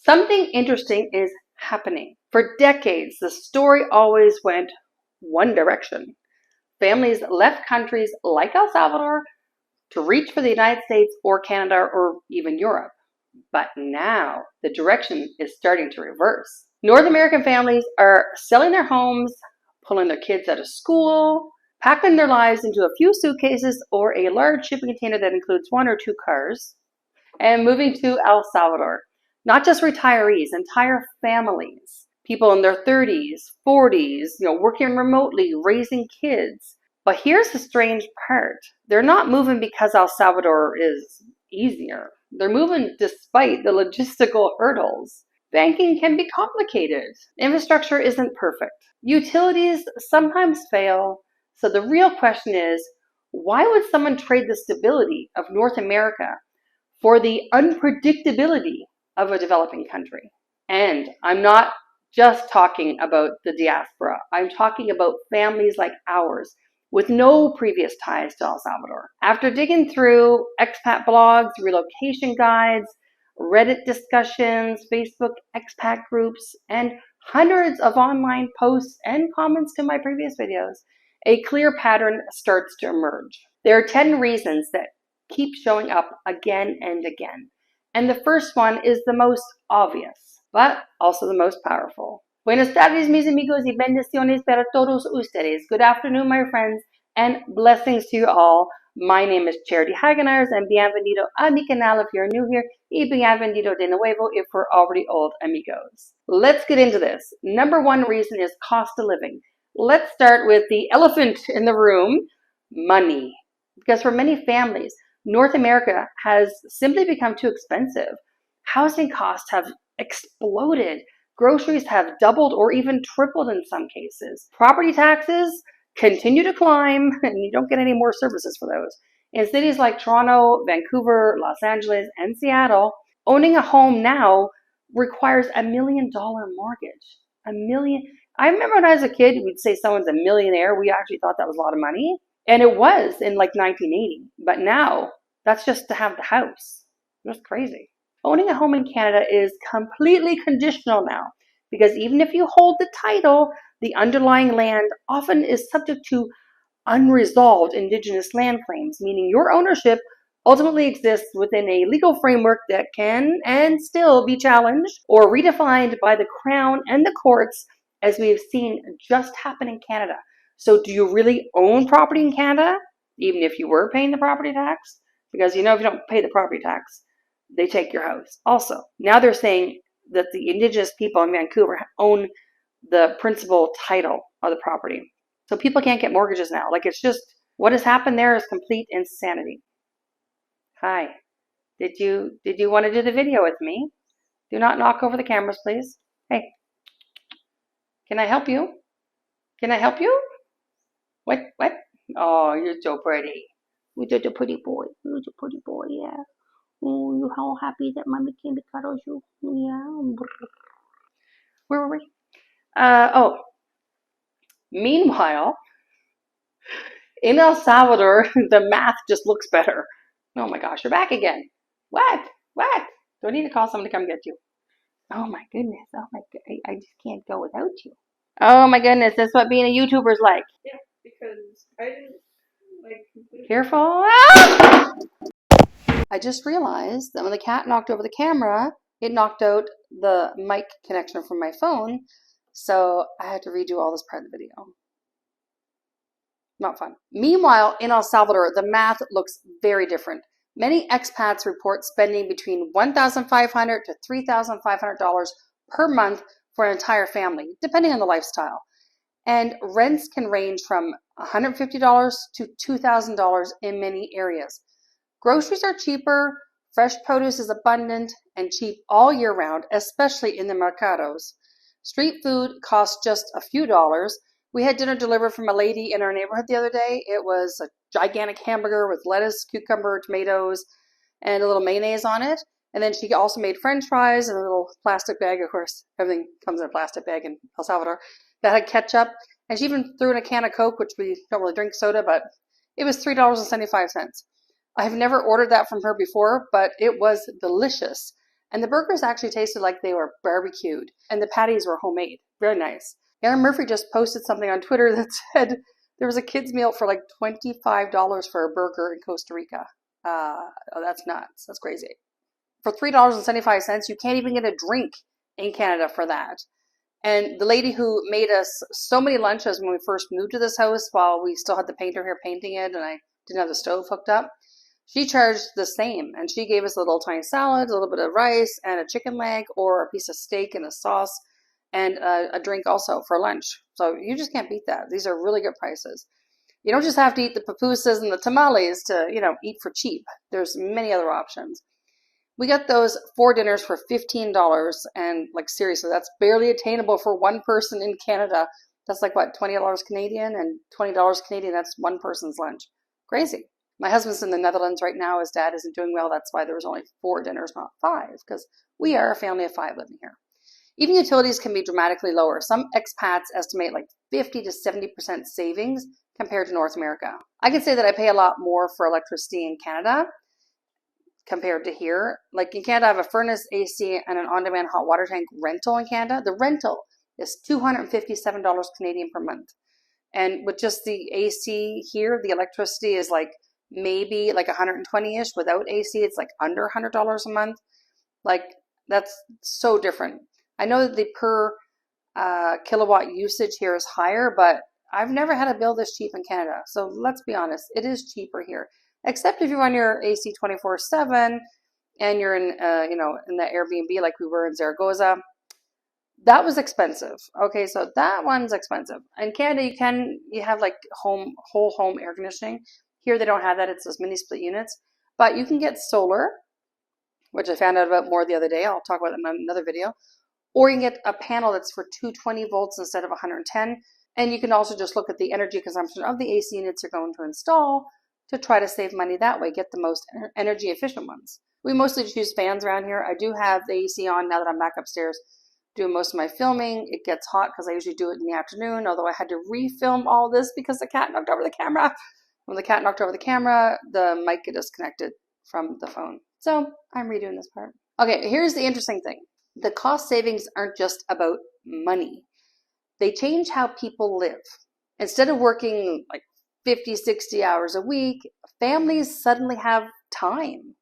Something interesting is happening. For decades, the story always went one direction. Families left countries like El Salvador to reach for the United States or Canada or even Europe. But now the direction is starting to reverse. North American families are selling their homes, pulling their kids out of school, packing their lives into a few suitcases or a large shipping container that includes 1 or 2 cars, and moving to El Salvador. Not just retirees, entire families. People in their 30s, 40s, working remotely, raising kids. But here's the strange part. They're not moving because El Salvador is easier. They're moving despite the logistical hurdles. Banking can be complicated. Infrastructure isn't perfect. Utilities sometimes fail. So the real question is, why would someone trade the stability of North America for the unpredictability of a developing country? And I'm not just talking about the diaspora. I'm talking about families like ours with no previous ties to El Salvador. After digging through expat blogs, relocation guides, Reddit discussions, Facebook expat groups, and hundreds of online posts and comments to my previous videos, a clear pattern starts to emerge. There are 10 reasons that keep showing up again and again. And the first one is the most obvious, but also the most powerful. Buenas tardes, mis amigos, y bendiciones para todos ustedes. Good afternoon, my friends, and blessings to you all. My name is Charity Hagenars, and bienvenido a mi canal if you're new here, y bienvenido de nuevo if we're already old amigos. Let's get into this. Number one reason is cost of living. Let's start with the elephant in the room, money. Because for many families, North America has simply become too expensive. Housing costs have exploded. Groceries have doubled or even tripled in some cases. Property taxes continue to climb, and you don't get any more services for those. In cities like Toronto, Vancouver, Los Angeles, and Seattle, owning a home now requires $1 million mortgage. $1 million. I remember when I was a kid, we'd say someone's a millionaire. We actually thought that was a lot of money. And it was in like 1980. But now, that's just to have the house. That's crazy. Owning a home in Canada is completely conditional now, because even if you hold the title, the underlying land often is subject to unresolved Indigenous land claims, meaning your ownership ultimately exists within a legal framework that can and still be challenged or redefined by the Crown and the courts, as we have seen just happen in Canada. So do you really own property in Canada, even if you were paying the property tax? Because if you don't pay the property tax, they take your house. Also, now they're saying that the Indigenous people in Vancouver own the principal title of the property. So people can't get mortgages now. It's just, what has happened there is complete insanity. Hi, did you want to do the video with me? Do not knock over the cameras, please. Hey, can I help you? Can I help you? What? Oh, you're so pretty. You're such a pretty boy. You're such a pretty boy, yeah. Oh, you're all happy that mommy came to cuddle you. Yeah. Where were we? Meanwhile, in El Salvador, the math just looks better. Oh my gosh, you're back again. What? Do I need to call someone to come get you? Oh my goodness. Oh my god. I just can't go without you. Oh my goodness, that's what being a YouTuber is like. Yeah, because I didn't Careful. Ah! I just realized that when the cat knocked over the camera, it knocked out the mic connection from my phone. So I had to redo all this part of the video. Not fun. Meanwhile, in El Salvador, the math looks very different. Many expats report spending between $1,500 to $3,500 per month for an entire family, depending on the lifestyle. And rents can range from $150 to $2,000 in many areas. Groceries are cheaper, fresh produce is abundant and cheap all year round, especially in the mercados. Street food costs just a few dollars. We had dinner delivered from a lady in our neighborhood the other day. It was a gigantic hamburger with lettuce, cucumber, tomatoes, and a little mayonnaise on it. And then she also made French fries in a little plastic bag. Of course, everything comes in a plastic bag in El Salvador. That had ketchup. And she even threw in a can of Coke, which we don't really drink soda, but it was $3.75. I have never ordered that from her before, but it was delicious. And the burgers actually tasted like they were barbecued, and the patties were homemade. Very nice. Aaron Murphy just posted something on Twitter that said there was a kid's meal for like $25 for a burger in Costa Rica. Oh, that's nuts. That's crazy. For $3.75, you can't even get a drink in Canada for that. And the lady who made us so many lunches when we first moved to this house, while we still had the painter here painting it and I didn't have the stove hooked up, she charged the same. And she gave us a little tiny salad, a little bit of rice, and a chicken leg, or a piece of steak and a sauce, and a drink also for lunch. So you just can't beat that. These are really good prices. You don't just have to eat the pupusas and the tamales to, eat for cheap. There's many other options. We got those 4 dinners for $15, and like seriously, that's barely attainable for one person in Canada. That's like what, $20 Canadian, and $20 Canadian, that's one person's lunch. Crazy. My husband's in the Netherlands right now. His dad isn't doing well. That's why there was only 4 dinners, not 5, because we are a family of 5 living here. Even utilities can be dramatically lower. Some expats estimate like 50 to 70% savings compared to North America. I can say that I pay a lot more for electricity in Canada compared to here. Like in Canada, I have a furnace, AC, and an on-demand hot water tank rental in Canada. The rental is $257 Canadian per month. And with just the AC here, the electricity is like maybe like 120-ish. Without AC, it's like under $100 a month. Like that's so different. I know that the per kilowatt usage here is higher, but I've never had a bill this cheap in Canada. So let's be honest, it is cheaper here. Except if you run your AC 24/7 and you're in, in the Airbnb like we were in Zaragoza. That was expensive. Okay, so that one's expensive. In Canada, you have like whole home air conditioning. Here they don't have that. It's those mini split units. But you can get solar, which I found out about more the other day. I'll talk about that in another video. Or you can get a panel that's for 220 volts instead of 110. And you can also just look at the energy consumption of the AC units you're going to install to try to save money that way, get the most energy efficient ones. We mostly just use fans around here. I do have the AC on now that I'm back upstairs doing most of my filming. It gets hot because I usually do it in the afternoon, although I had to refilm all this because the cat knocked over the camera. When the cat knocked over the camera, the mic got disconnected from the phone. So I'm redoing this part. Okay, here's the interesting thing. The cost savings aren't just about money. They change how people live. Instead of working like 50, 60 hours a week, families suddenly have time.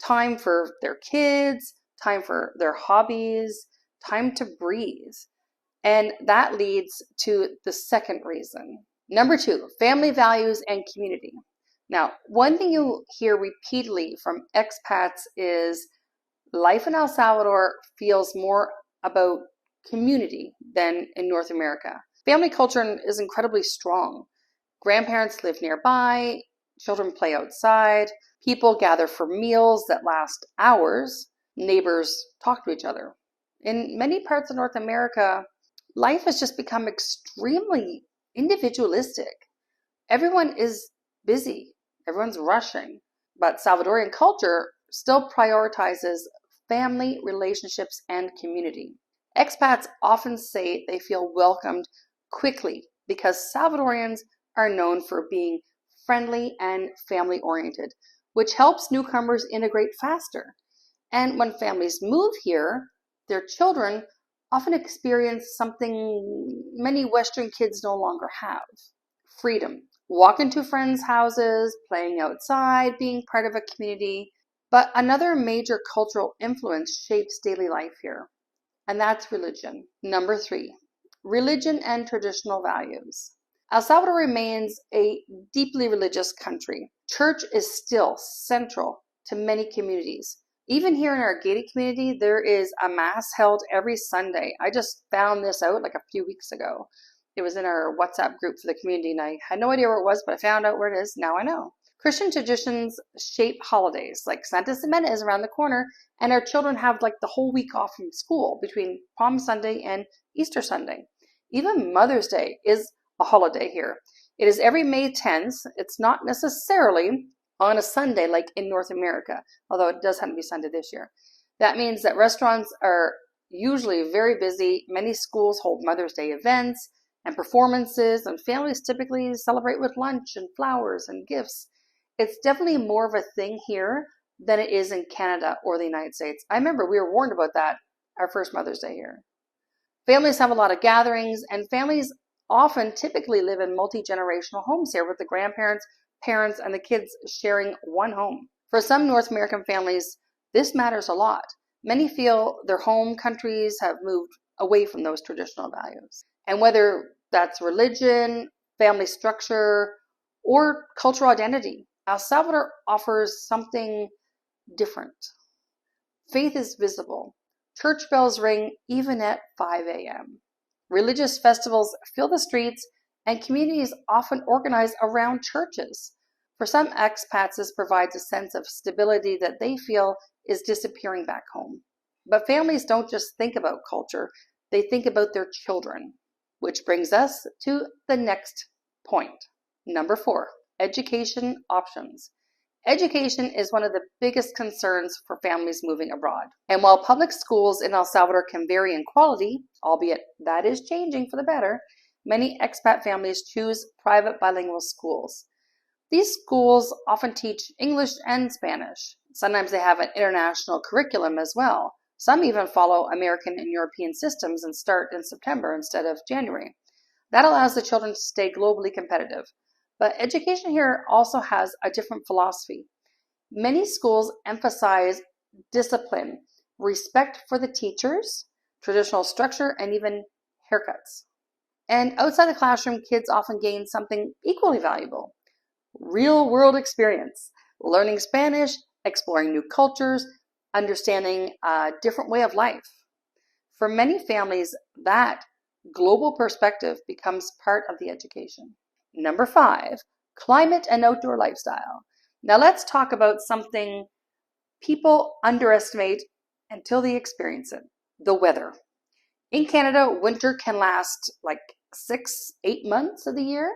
Time for their kids, time for their hobbies, time to breathe. And that leads to the second reason. Number 2, family values and community. Now, one thing you hear repeatedly from expats is life in El Salvador feels more about community than in North America. Family culture is incredibly strong. Grandparents live nearby, children play outside, people gather for meals that last hours, neighbors talk to each other. In many parts of North America, life has just become extremely individualistic. Everyone is busy, everyone's rushing, but Salvadorian culture still prioritizes family, relationships, and community. Expats often say they feel welcomed quickly because Salvadorians are known for being friendly and family-oriented, which helps newcomers integrate faster. And when families move here, their children often experience something many Western kids no longer have: freedom. Walk into friends' houses, playing outside, being part of a community. But another major cultural influence shapes daily life here, and that's religion. Number 3, religion and traditional values. El Salvador remains a deeply religious country. Church is still central to many communities. Even here in our gated community, there is a mass held every Sunday. I just found this out like a few weeks ago. It was in our WhatsApp group for the community, and I had no idea where it was, but I found out where it is. Now I know. Christian traditions shape holidays, like Santa Semana is around the corner, and our children have like the whole week off from school between Palm Sunday and Easter Sunday. Even Mother's Day is a holiday here. It is every May 10th. It's not necessarily on a Sunday like in North America, although it does have to be Sunday this year. That means that restaurants are usually very busy. Many schools hold Mother's Day events and performances, and families typically celebrate with lunch and flowers and gifts. It's definitely more of a thing here than it is in Canada or the United States. I remember we were warned about that our first Mother's Day here. Families have a lot of gatherings, and families often typically live in multi-generational homes here with the grandparents, parents, and the kids sharing one home. For some North American families, this matters a lot. Many feel their home countries have moved away from those traditional values. And whether that's religion, family structure, or cultural identity, El Salvador offers something different. Faith is visible. Church bells ring even at 5 a.m. Religious festivals fill the streets, and communities often organize around churches. For some expats, this provides a sense of stability that they feel is disappearing back home. But families don't just think about culture, they think about their children. Which brings us to the next point. Number 4, education options. Education is one of the biggest concerns for families moving abroad. And while public schools in El Salvador can vary in quality, albeit that is changing for the better, many expat families choose private bilingual schools. These schools often teach English and Spanish. Sometimes they have an international curriculum as well. Some even follow American and European systems and start in September instead of January. That allows the children to stay globally competitive. But education here also has a different philosophy. Many schools emphasize discipline, respect for the teachers, traditional structure, and even haircuts. And outside the classroom, kids often gain something equally valuable: real-world experience, learning Spanish, exploring new cultures, understanding a different way of life. For many families, that global perspective becomes part of the education. Number 5, climate and outdoor lifestyle. Now let's talk about something people underestimate until they experience it: the weather. In Canada, winter can last like 6-8 months of the year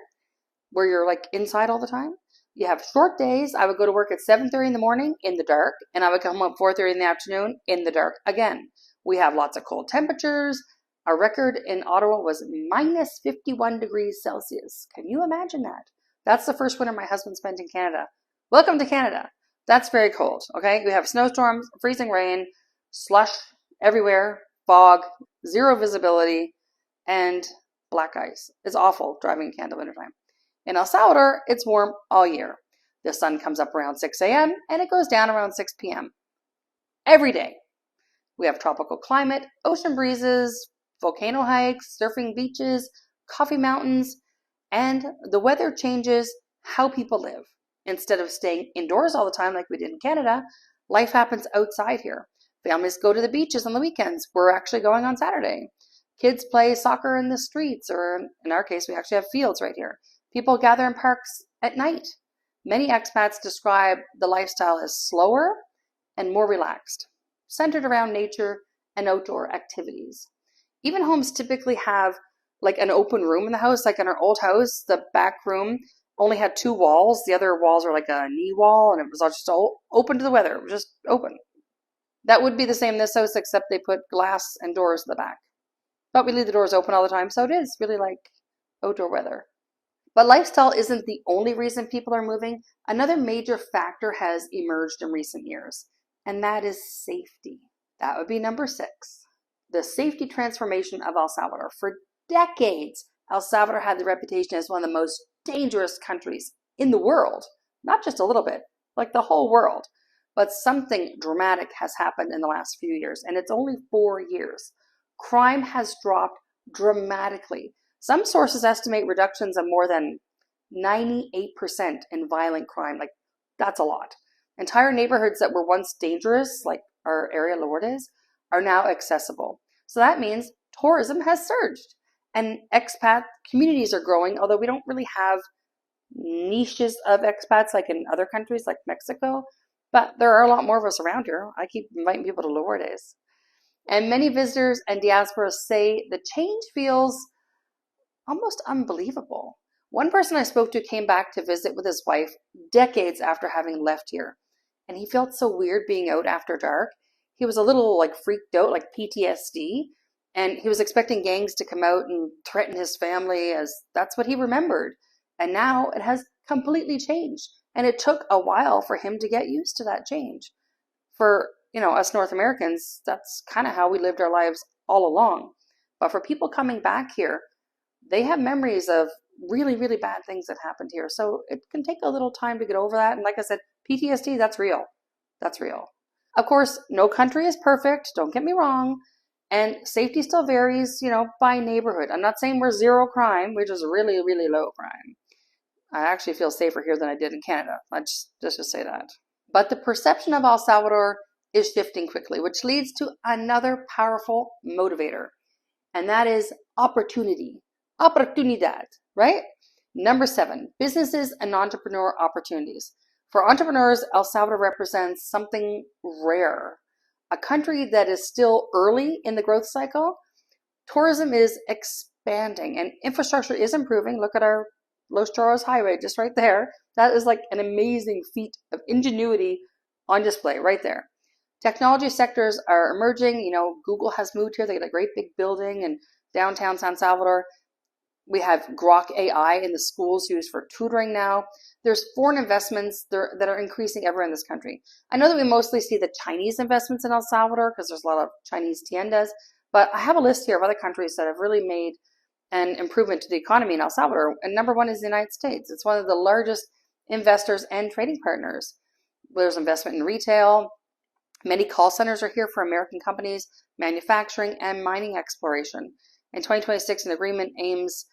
where you're like inside all the time. You have short days. I would go to work at 7:30 in the morning in the dark, and I would come home at 4:30 in the afternoon in the dark again. We have lots of cold temperatures. Our record in Ottawa was minus 51 degrees Celsius. Can you imagine that? That's the first winter my husband spent in Canada. Welcome to Canada. That's very cold, okay? We have snowstorms, freezing rain, slush everywhere, fog, zero visibility, and black ice. It's awful driving in Canada wintertime. In El Salvador, it's warm all year. The sun comes up around 6 a.m. and it goes down around 6 p.m. every day. We have tropical climate, ocean breezes, volcano hikes, surfing beaches, coffee mountains, and the weather changes how people live. Instead of staying indoors all the time like we did in Canada, life happens outside here. Families go to the beaches on the weekends. We're actually going on Saturday. Kids play soccer in the streets, or in our case, we actually have fields right here. People gather in parks at night. Many expats describe the lifestyle as slower and more relaxed, centered around nature and outdoor activities. Even homes typically have like an open room in the house. Like in our old house, the back room only had 2 walls. The other walls were like a knee wall, and it was all just all open to the weather. It was just open. That would be the same in this house, except they put glass and doors in the back. But we leave the doors open all the time, so it is really like outdoor weather. But lifestyle isn't the only reason people are moving. Another major factor has emerged in recent years, and that is safety. That would be number 6. The safety transformation of El Salvador. For decades, El Salvador had the reputation as one of the most dangerous countries in the world. Not just a little bit, like the whole world. But something dramatic has happened in the last few years, and it's only 4 years. Crime has dropped dramatically. Some sources estimate reductions of more than 98% in violent crime. Like, that's a lot. Entire neighborhoods that were once dangerous, like our area Lourdes, are now accessible. So that means tourism has surged, and expat communities are growing, although we don't really have niches of expats like in other countries like Mexico, but there are a lot more of us around here. I keep inviting people to Lourdes. And many visitors and diasporas say the change feels almost unbelievable. One person I spoke to came back to visit with his wife decades after having left here, and he felt so weird being out after dark. He was a little like freaked out, like PTSD, and he was expecting gangs to come out and threaten his family, as that's what he remembered. And now it has completely changed. And it took a while for him to get used to that change. For, us North Americans, that's kind of how we lived our lives all along. But for people coming back here, they have memories of really, really bad things that happened here. So it can take a little time to get over that. And like I said, PTSD, that's real. That's real. Of course, no country is perfect. Don't get me wrong. And safety still varies, by neighborhood. I'm not saying we're zero crime. We're just really, really low crime. I actually feel safer here than I did in Canada. Just to say that. But the perception of El Salvador is shifting quickly, which leads to another powerful motivator. And that is opportunity. Oportunidad, right? Number 7, businesses and entrepreneur opportunities. For entrepreneurs, El Salvador represents something rare. A country that is still early in the growth cycle. Tourism is expanding and infrastructure is improving. Look at our Los Chorros Highway just right there. That is like an amazing feat of ingenuity on display right there. Technology sectors are emerging. Google has moved here. They got a great big building in downtown San Salvador. We have Grok AI in the schools used for tutoring now. There's foreign investments that are increasing everywhere in this country. I know that we mostly see the Chinese investments in El Salvador because there's a lot of Chinese tiendas, but I have a list here of other countries that have really made an improvement to the economy in El Salvador. And number 1 is the United States. It's one of the largest investors and trading partners. There's investment in retail. Many call centers are here for American companies, manufacturing, and mining exploration. In 2026, an agreement aims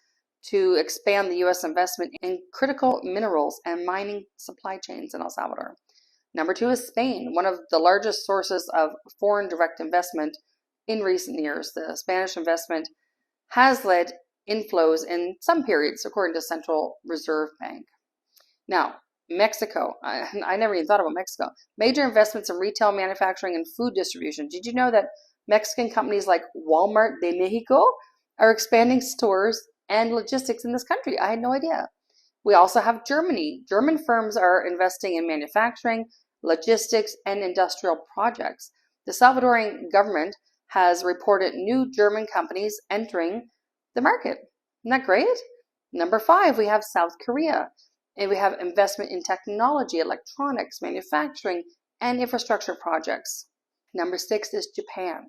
to expand the U.S. investment in critical minerals and mining supply chains in El Salvador. Number 2 is Spain, one of the largest sources of foreign direct investment in recent years. The Spanish investment has led inflows in some periods, according to Central Reserve Bank. Now, Mexico. I never even thought about Mexico. Major investments in retail, manufacturing, and food distribution. Did you know that Mexican companies like Walmart de Mexico are expanding stores and logistics in this country? I had no idea. We also have Germany. German firms are investing in manufacturing, logistics, and industrial projects. The Salvadorian government has reported new German companies entering the market. Isn't that great? Number 5, we have South Korea. And we have investment in technology, electronics, manufacturing, and infrastructure projects. Number 6 is Japan.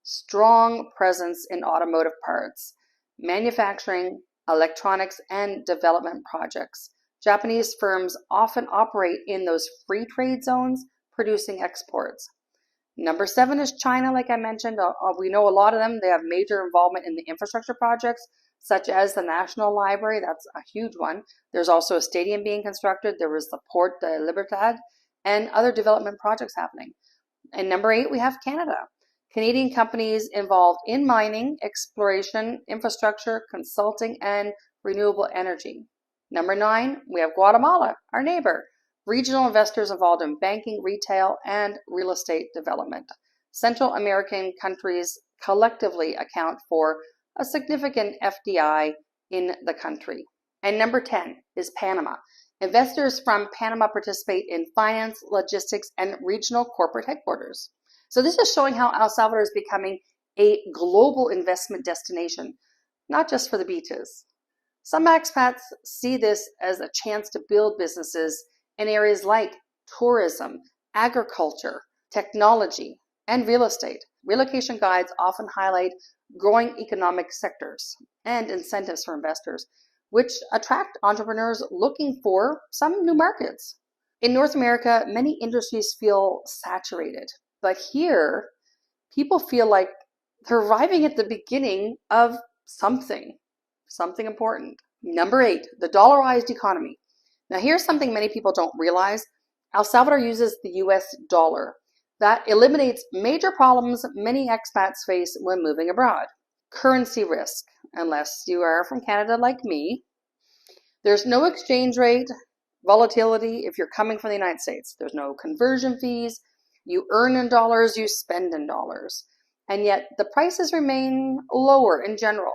Strong presence in automotive parts, manufacturing, electronics, and development projects. Japanese firms often operate in those free trade zones, producing exports. Number 7 is China, like I mentioned. We know a lot of them. They have major involvement in the infrastructure projects, such as the National Library. That's a huge one. There's also a stadium being constructed. There was the Port de Libertad and other development projects happening. And number 8, we have Canada. Canadian companies involved in mining, exploration, infrastructure, consulting, and renewable energy. Number 9, we have Guatemala, our neighbor. Regional investors involved in banking, retail, and real estate development. Central American countries collectively account for a significant FDI in the country. And number 10 is Panama. Investors from Panama participate in finance, logistics, and regional corporate headquarters. So this is showing how El Salvador is becoming a global investment destination, not just for the beaches. Some expats see this as a chance to build businesses in areas like tourism, agriculture, technology, and real estate. Relocation guides often highlight growing economic sectors and incentives for investors, which attract entrepreneurs looking for some new markets. In North America, many industries feel saturated, but here, people feel like they're arriving at the beginning of something important. Number 8, the dollarized economy. Now here's something many people don't realize. El Salvador uses the US dollar. That eliminates major problems many expats face when moving abroad. Currency risk, unless you are from Canada like me. There's no exchange rate volatility if you're coming from the United States. There's no conversion fees. You earn in dollars, you spend in dollars. And yet the prices remain lower in general.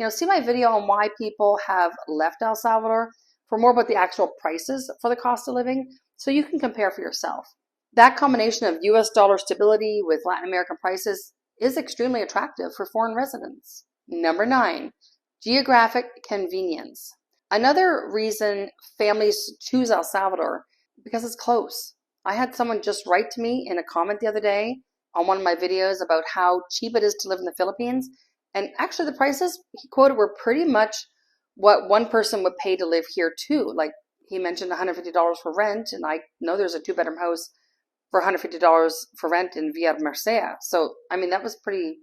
See my video on why people have left El Salvador for more about the actual prices for the cost of living, so you can compare for yourself. That combination of US dollar stability with Latin American prices is extremely attractive for foreign residents. Number 9, geographic convenience. Another reason families choose El Salvador because it's close. I had someone just write to me in a comment the other day on one of my videos about how cheap it is to live in the Philippines. And actually the prices he quoted were pretty much what one person would pay to live here too. Like he mentioned $150 for rent, and I know there's a 2-bedroom house for $150 for rent in Villa Mercea. So, I mean, that was pretty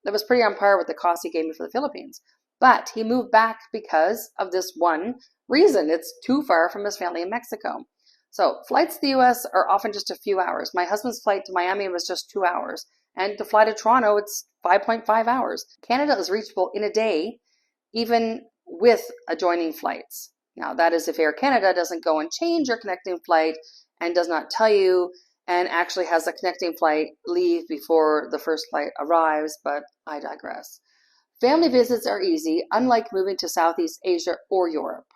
on par with the cost he gave me for the Philippines. But he moved back because of this one reason. It's too far from his family in Mexico. So flights to the US are often just a few hours. My husband's flight to Miami was just 2 hours. And to fly to Toronto, it's 5.5 hours. Canada is reachable in a day, even with adjoining flights. Now, that is if Air Canada doesn't go and change your connecting flight and does not tell you and actually has a connecting flight leave before the first flight arrives, but I digress. Family visits are easy, unlike moving to Southeast Asia or Europe.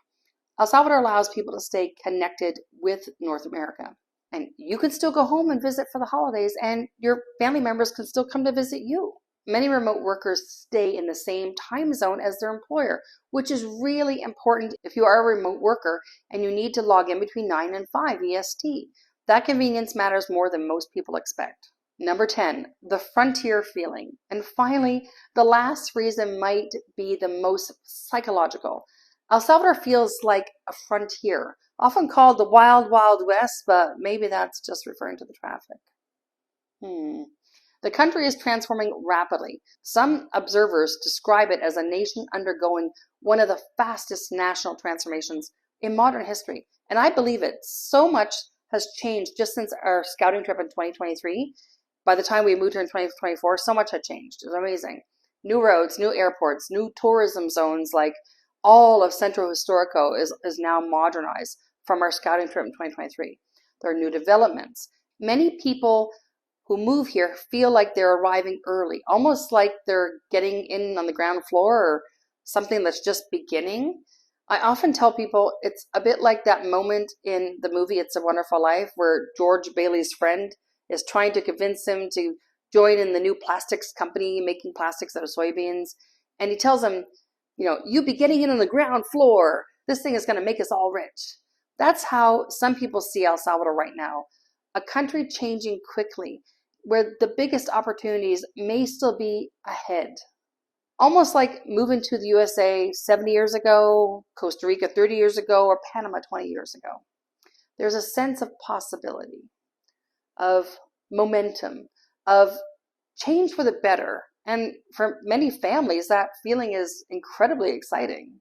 El Salvador allows people to stay connected with North America. And you can still go home and visit for the holidays, and your family members can still come to visit you. Many remote workers stay in the same time zone as their employer, which is really important if you are a remote worker and you need to log in between 9 and 5 EST. That convenience matters more than most people expect. Number 10, the frontier feeling. And finally, the last reason might be the most psychological. El Salvador feels like a frontier, often called the Wild Wild West, but maybe that's just referring to the traffic. The country is transforming rapidly. Some observers describe it as a nation undergoing one of the fastest national transformations in modern history. And I believe it. So much has changed just since our scouting trip in 2023. By the time we moved here in 2024, so much had changed. It was amazing. New roads, new airports, new tourism zones, like all of Centro Historico is now modernized from our scouting trip in 2023. There are new developments. Many people who move here feel like they're arriving early, almost like they're getting in on the ground floor or something that's just beginning. I often tell people it's a bit like that moment in the movie It's a Wonderful Life where George Bailey's friend is trying to convince him to join in the new plastics company making plastics out of soybeans. And he tells him, you'll be getting in on the ground floor. This thing is going to make us all rich. That's how some people see El Salvador right now. A country changing quickly, where the biggest opportunities may still be ahead. Almost like moving to the USA 70 years ago, Costa Rica 30 years ago, or Panama 20 years ago. There's a sense of possibility, of momentum, of change for the better. And for many families, that feeling is incredibly exciting.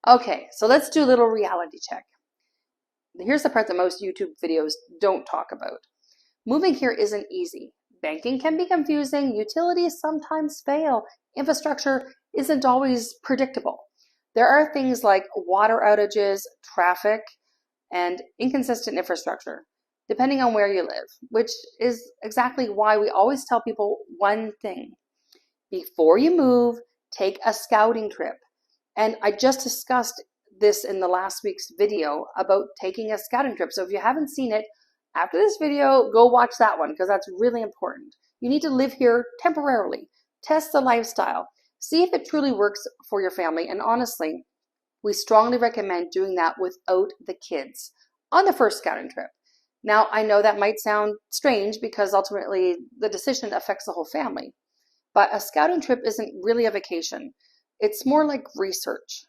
Okay, so let's do a little reality check. Here's the part that most YouTube videos don't talk about. Moving here isn't easy. Banking can be confusing. Utilities sometimes fail. Infrastructure isn't always predictable. There are things like water outages, traffic, and inconsistent infrastructure, depending on where you live, which is exactly why we always tell people one thing. Before you move, take a scouting trip. And I just discussed this in the last week's video about taking a scouting trip. So if you haven't seen it, after this video, go watch that one because that's really important. You need to live here temporarily. Test the lifestyle. See if it truly works for your family. And honestly, we strongly recommend doing that without the kids on the first scouting trip. Now, I know that might sound strange because ultimately the decision affects the whole family. But a scouting trip isn't really a vacation. It's more like research.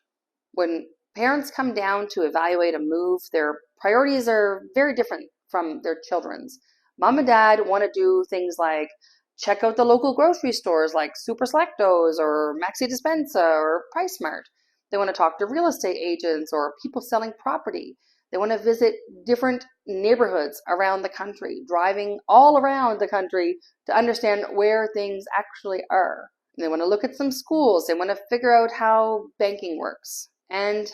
When parents come down to evaluate a move, their priorities are very different from their children's. Mom and dad want to do things like check out the local grocery stores like Super Selectos or Maxi Despensa or PriceSmart. They want to talk to real estate agents or people selling property. They want to visit different neighborhoods around the country, driving all around the country to understand where things actually are. And they want to look at some schools. They want to figure out how banking works and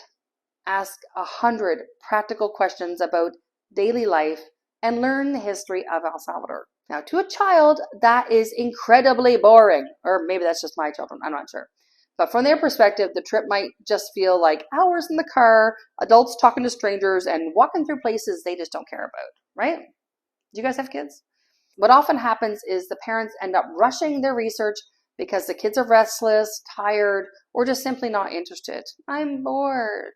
ask 100 practical questions about daily life and learn the history of El Salvador. Now, to a child, that is incredibly boring. Or maybe that's just my children. I'm not sure. But from their perspective, the trip might just feel like hours in the car, adults talking to strangers, and walking through places they just don't care about, right? Do you guys have kids? What often happens is the parents end up rushing their research because the kids are restless, tired, or just simply not interested. I'm bored.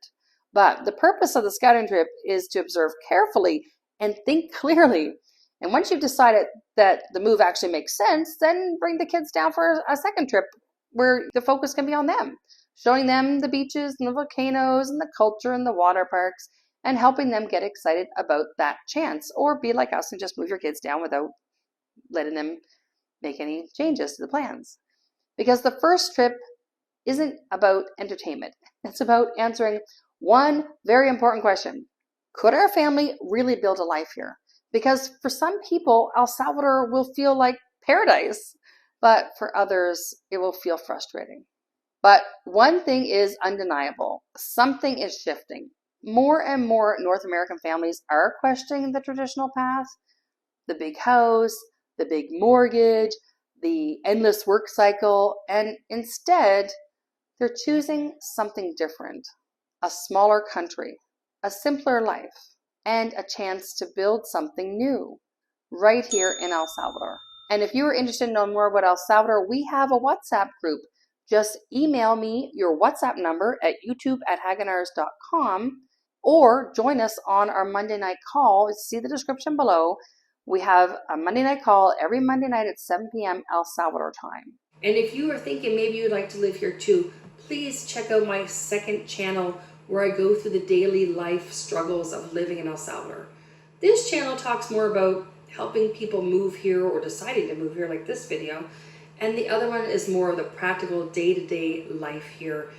But the purpose of the scouting trip is to observe carefully and think clearly. And once you've decided that the move actually makes sense, then bring the kids down for a second trip where the focus can be on them, showing them the beaches and the volcanoes and the culture and the water parks, and helping them get excited about that chance. Or be like us and just move your kids down without letting them make any changes to the plans. Because the first trip isn't about entertainment. It's about answering one very important question. Could our family really build a life here? Because for some people, El Salvador will feel like paradise, but for others, it will feel frustrating. But one thing is undeniable. Something is shifting. More and more North American families are questioning the traditional path, the big house, the big mortgage, the endless work cycle, and instead, they're choosing something different, a smaller country, a simpler life, and a chance to build something new right here in El Salvador. And if you are interested in knowing more about El Salvador, we have a WhatsApp group. Just email me your WhatsApp number at youtube@haganars.com or join us on our Monday night call. See the description below. We have a Monday night call every Monday night at 7 p.m. El Salvador time. And if you are thinking maybe you'd like to live here too, please check out my second channel where I go through the daily life struggles of living in El Salvador. This channel talks more about helping people move here or deciding to move here, like this video. And the other one is more of the practical day-to-day life here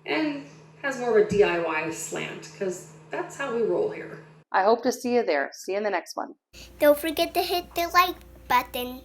and has more of a DIY slant because that's how we roll here. I hope to see you there. See you in the next one. Don't forget to hit the like button.